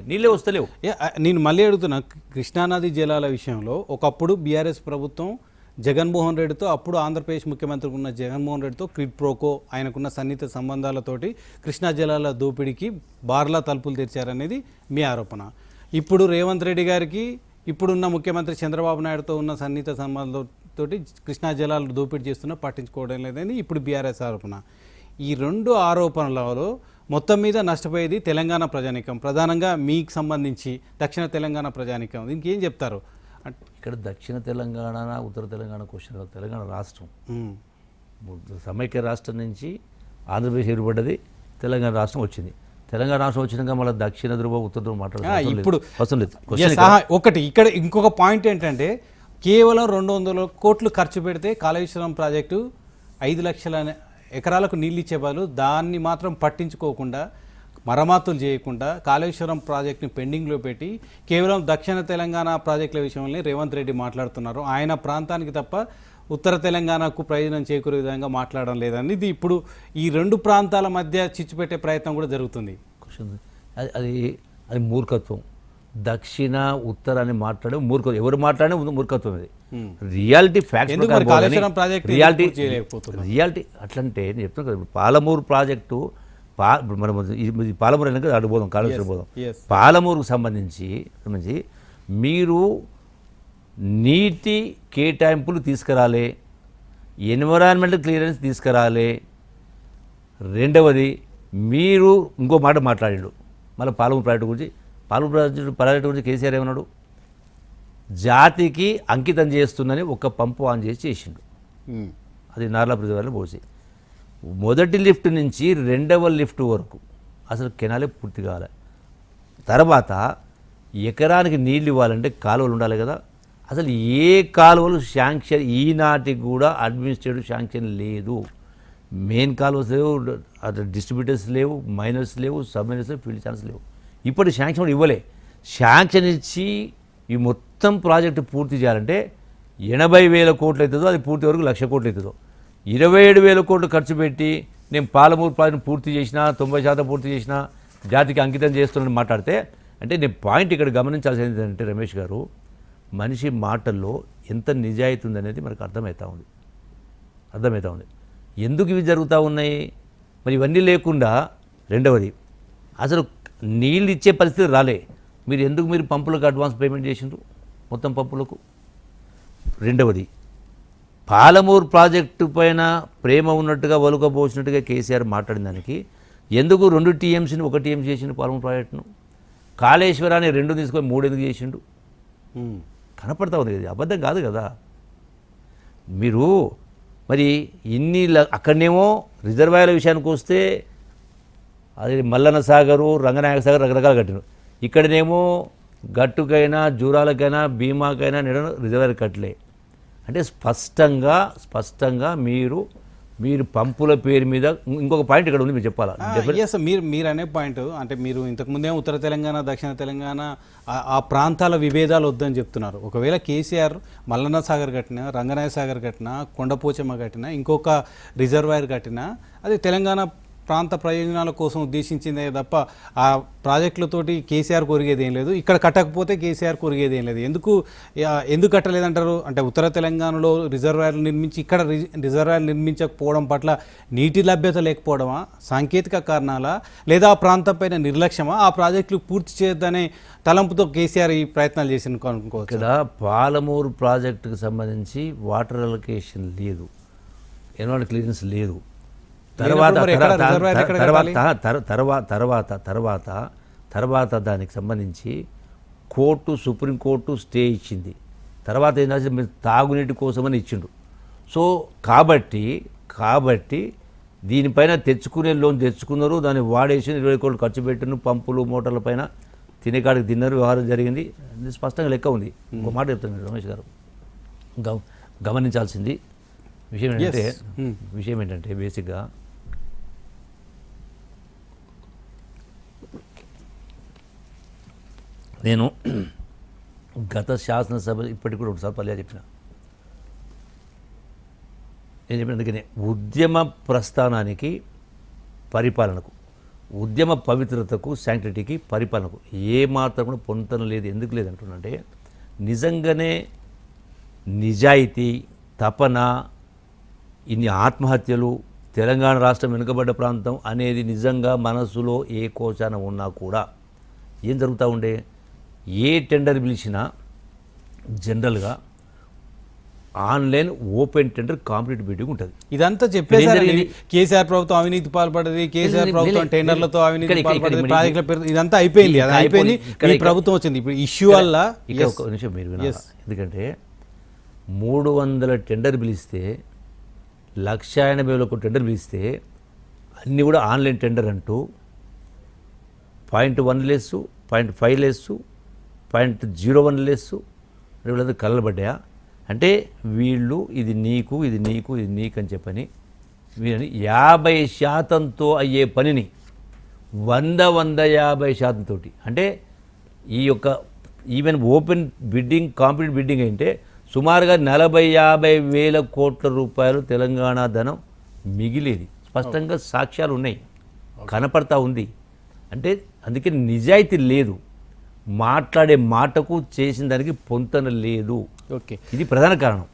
నీళ్ళే వస్తలేవు. నేను మళ్ళీ అడుగుతున్నా, కృష్ణానది జలాల విషయంలో ఒకప్పుడు బీఆర్ఎస్ ప్రభుత్వం జగన్మోహన్ రెడ్డితో, అప్పుడు ఆంధ్రప్రదేశ్ ముఖ్యమంత్రి ఉన్న జగన్మోహన్ రెడ్డితో క్విడ్ ప్రోకో, ఆయనకున్న సన్నిహిత సంబంధాలతోటి కృష్ణా జలాల దోపిడీకి బార్లా తలుపులు తెరిచారనేది మీ ఆరోపణ. ఇప్పుడు రేవంత్ రెడ్డి గారికి ఇప్పుడున్న ముఖ్యమంత్రి చంద్రబాబు నాయుడుతో ఉన్న సన్నిహిత సంబంధాలతోటి కృష్ణా జలాలు దోపిడీ చేస్తున్నా పట్టించుకోవడం లేదని ఇప్పుడు బీఆర్ఎస్ ఆరోపణ. ఈ రెండు ఆరోపణలలో మొత్తం మీద నష్టపోయేది తెలంగాణ ప్రజానీకం, ప్రధానంగా మీకు సంబంధించి దక్షిణ తెలంగాణ ప్రజానీకం. దీనికి ఏం చెప్తారు? ఇక్కడ దక్షిణ తెలంగాణ, ఉత్తర తెలంగాణ క్వశ్చన్, తెలంగాణ రాష్ట్రం సమైక్య రాష్ట్రం నుంచి ఆంధ్రప్రదేశ్ ఏర్పడ్డది, తెలంగాణ రాష్ట్రం వచ్చింది. తెలంగాణ రాష్ట్రం వచ్చినాక మళ్ళీ దక్షిణ ధ్రువ ఉత్తర ధ్రువ మాట్లాడాలి ఇప్పుడు అవసరం లేదు. ఒకటి ఇక్కడ ఇంకొక పాయింట్ ఏంటంటే, కేవలం 200 కోట్లు ఖర్చు పెడితే కాళేశ్వరం ప్రాజెక్టు 5 లక్షల ఎకరాలకు నీళ్ళు ఇచ్చే బదులు దాన్ని మాత్రం పట్టించుకోకుండా, మరమ్మతులు చేయకుండా కాళేశ్వరం ప్రాజెక్టుని పెండింగ్లో పెట్టి కేవలం దక్షిణ తెలంగాణ ప్రాజెక్టుల విషయంలో రేవంత్ రెడ్డి మాట్లాడుతున్నారు. ఆయన ప్రాంతానికి తప్ప ఉత్తర తెలంగాణకు ప్రయోజనం చేకూరే విధంగా మాట్లాడడం లేదని ఇది ఇప్పుడు ఈ రెండు ప్రాంతాల మధ్య చిచ్చు పెట్టే ప్రయత్నం కూడా జరుగుతుంది. అది అది మూర్ఖత్వం. దక్షిణ ఉత్తర అని మాట్లాడే మూర్ఖత్వం, ఎవరు మాట్లాడే మూర్ఖత్వం. అది రియాలిటీ ఫ్యాక్ట్, రియాలిటీ అట్లంటే నేను చెప్తాను కదా. ఇప్పుడు పాలమూరు ప్రాజెక్టు మనం పాలమూరు అయినాక అటు పోదాం, కాళేశ్వరం పోదాం. పాలమూరుకు సంబంధించి మీరు నీటి కేటాయింపులు తీసుకురాలే, ఎన్విరాన్మెంటల్ క్లియరెన్స్ తీసుకురాలే. రెండవది మీరు ఇంకో మాట మాట్లాడిండు మళ్ళీ పాలమూరు ప్రాజెక్టు గురించి. పాలమూరు ప్రాజెక్టు గురించి కేసీఆర్ ఏమన్నాడు? జాతికి అంకితం చేస్తుందని ఒక పంపు ఆన్ చేసిండు. అది నార్లా ప్రిజర్వాయర్లో పోసి మొదటి లిఫ్ట్ నుంచి రెండవ లిఫ్ట్ వరకు అసలు కెనాలే పూర్తి కావాలి. తర్వాత ఎకరానికి నీళ్ళు ఇవ్వాలంటే కాలువలు ఉండాలి కదా. అసలు ఏ కాలువలు శాంక్షన్ ఈనాటికి కూడా అడ్మినిస్ట్రేటివ్ శాంక్షన్ లేదు. మెయిన్ కాలువస్ లేవు, అటు డిస్ట్రిబ్యూటర్స్ లేవు, మైనర్స్ లేవు, సబ్ మైనర్స్ లేవు, ఫీల్డ్ ఛాన్స్ లేవు. ఇప్పుడు శాంక్షన్ కూడా ఇవ్వలే. శాంక్షన్ ఇచ్చి ఈ మొత్తం ప్రాజెక్టు పూర్తి చేయాలంటే 80,000 కోట్లు అవుతుందో, అది పూర్తి వరకు 1,00,000 కోట్లు అవుతుందో. 27,000 కోట్లు ఖర్చు పెట్టి నేను పాలమూరు ప్రాజెక్టు పూర్తి చేసినా, 90% పూర్తి చేసినా, జాతికి అంకితం చేస్తున్నాను మాట్లాడితే, అంటే నేను పాయింట్ ఇక్కడ గమనించాల్సింది ఏంటంటే రమేష్ గారు, మనిషి మాటల్లో ఎంత నిజాయితీ ఉందనేది మనకు అర్థమవుతూ ఉంది. ఎందుకు ఇవి జరుగుతూ ఉన్నాయి మరి? ఇవన్నీ లేకుండా రెండవది అసలు నీళ్ళు ఇచ్చే పరిస్థితి రాలే. మీరు పంపులకు అడ్వాన్స్ పేమెంట్ చేసిండ్రు మొత్తం పంపులకు. రెండవది పాలమూరు ప్రాజెక్టు పైన ప్రేమ ఉన్నట్టుగా వలుకబోసినట్టుగా కేసీఆర్ మాట్లాడిన దానికి ఎందుకు 2 టీఎంసీని 1 టీఎంసీ చేసిండు? పాలమూరు ప్రాజెక్టును కాళేశ్వరాన్ని 2 తీసుకొని 3 ఎందుకు చేసిండు? కనపడతా ఉంది కదా, అబద్ధం కాదు కదా. మీరు మరి ఇన్ని అక్కడనేమో రిజర్వాయర్ల విషయానికి వస్తే అది మల్లన్న సాగరు, రంగనాయక సాగర్ రకరకాలు కట్టినారు. ఇక్కడనేమో గట్టుకైనా, జూరాలకైనా, భీమాకైనా రిజర్వాయర్ కట్టలే. అంటే స్పష్టంగా మీరు పంపుల పేరు మీద ఇంకొక పాయింట్ ఇక్కడ ఉంది, మీరు చెప్పాలా? మీరు అనే పాయింట్ అంటే మీరు ఇంతకుముందే ఉత్తర తెలంగాణ, దక్షిణ తెలంగాణ ఆ ప్రాంతాల విభేదాలు వద్దని చెప్తున్నారు. ఒకవేళ కేసీఆర్ మల్లన్న సాగర్ కట్టినా, రంగనాయ సాగర్ కట్టినా, కొండపోచమ్మ కట్టినా, ఇంకొక రిజర్వాయర్ కట్టినా అది తెలంగాణ ప్రాంత ప్రయోజనాల కోసం ఉద్దేశించిందే తప్ప ఆ ప్రాజెక్టులతోటి కేసీఆర్ కొరిగేది ఏం లేదు. ఇక్కడ కట్టకపోతే కేసీఆర్ కొరిగేది ఏం లేదు. ఎందుకు కట్టలేదంటారు? అంటే ఉత్తర తెలంగాణలో రిజర్వాయర్లు నిర్మించి ఇక్కడ రిజర్వాయర్లు నిర్మించకపోవడం పట్ల నీటి లభ్యత లేకపోవడమా, సాంకేతిక కారణాలా, లేదా ఆ ప్రాంతం పైన నిర్లక్ష్యమా, ఆ ప్రాజెక్టులు పూర్తి చేయొద్దనే తలంపుతో కేసీఆర్ ఈ ప్రయత్నాలు చేసిన అనుకోవచ్చు? ఇక్కడ పాలమూరు ప్రాజెక్టుకు సంబంధించి వాటర్ అలొకేషన్ లేదు, ఎన్విరాన్మెంటల్ క్లియరెన్స్ లేదు. తర్వాత దానికి సంబంధించి సుప్రీంకోర్టు స్టే ఇచ్చింది. తర్వాత ఏంటంటే మీరు తాగునీటి కోసమని ఇచ్చిండు. సో కాబట్టి దీనిపైన లోన్ తెచ్చుకున్నారు, దాన్ని వాడేసి 20 కోట్లు ఖర్చు పెట్టిన పంపులు మోటార్ల పైన తినేకాడికి తిన్నారు, వ్యవహారం జరిగింది. స్పష్టంగా లెక్క ఉంది. ఇంకో మాట చెప్తాను రమేష్ గారు, గమనించాల్సింది విషయం ఏంటంటే బేసిక్గా నేను గత శాసనసభ ఇప్పటికి కూడా 2 సార్లు చెప్పిన, నేను చెప్పిన అందుకనే ఉద్యమ ప్రస్థానానికి పరిపాలనకు ఉద్యమ పవిత్రతకు శాంక్టిటీకి పరిపాలనకు ఏ మాత్రం కూడా పొంతన లేదు. ఎందుకు లేదంటున్నంటే నిజంగానే నిజాయితీ తపన ఇన్ని ఆత్మహత్యలు తెలంగాణ రాష్ట్రం వెనుకబడ్డ ప్రాంతం అనేది నిజంగా మనసులో ఏ కోశాన ఉన్నా కూడా ఏం జరుగుతూ ఉండే, ఏ టెండర్ పిలిచినా జనరల్గా online open tender competitive bidding ఉంటుంది. ఇదంతా చెప్పేసారు. జరిగింది? కేసీఆర్ ప్రభుత్వం అవినీతి పాల్పడది, కేసీఆర్ ప్రభుత్వం లేదు, టెండర్లతో అవినీతి ఇక్కడ పాల్పడది, ఇక్కడ ప్రాజెక్టుల పేరు ఇదంతా అయిపోయింది. అది అయిపోయింది. ఇక్కడ ఈ ప్రభుత్వం వచ్చింది. ఇప్పుడు ఇష్యూ వల్ల ఇక్కడ ఒక నిమిషం మీరు వినాలి. ఎందుకంటే 300 టెండర్ పిలిస్తే 1,80,000 టెండర్ పిలిస్తే అన్నీ కూడా ఆన్లైన్ టెండర్ అంటూ 0.1 లెస్ 0.5 లెస్ 0.01 లెస్ వీళ్ళందరూ కలబడ్డాయా అంటే వీళ్ళు ఇది నీకు ఇది నీకు ఇది నీకు అని చెప్పని వీళ్ళని 50% అయ్యే పనిని 150% అంటే ఈ యొక్క even open bidding competitive bidding అంటే సుమారుగా 40-50 వేల కోట్ల రూపాయలు తెలంగాణ ధనం మిగిలేది. స్పష్టంగా సాక్ష్యాలు ఉన్నాయి, కనపడతా ఉంది. అంటే అందుకే నిజాయితీ లేదు, మాట్లాడే మాటకు చేసిన దానికి పొంతన లేదు. ఓకే, ఇది ప్రధాన కారణం.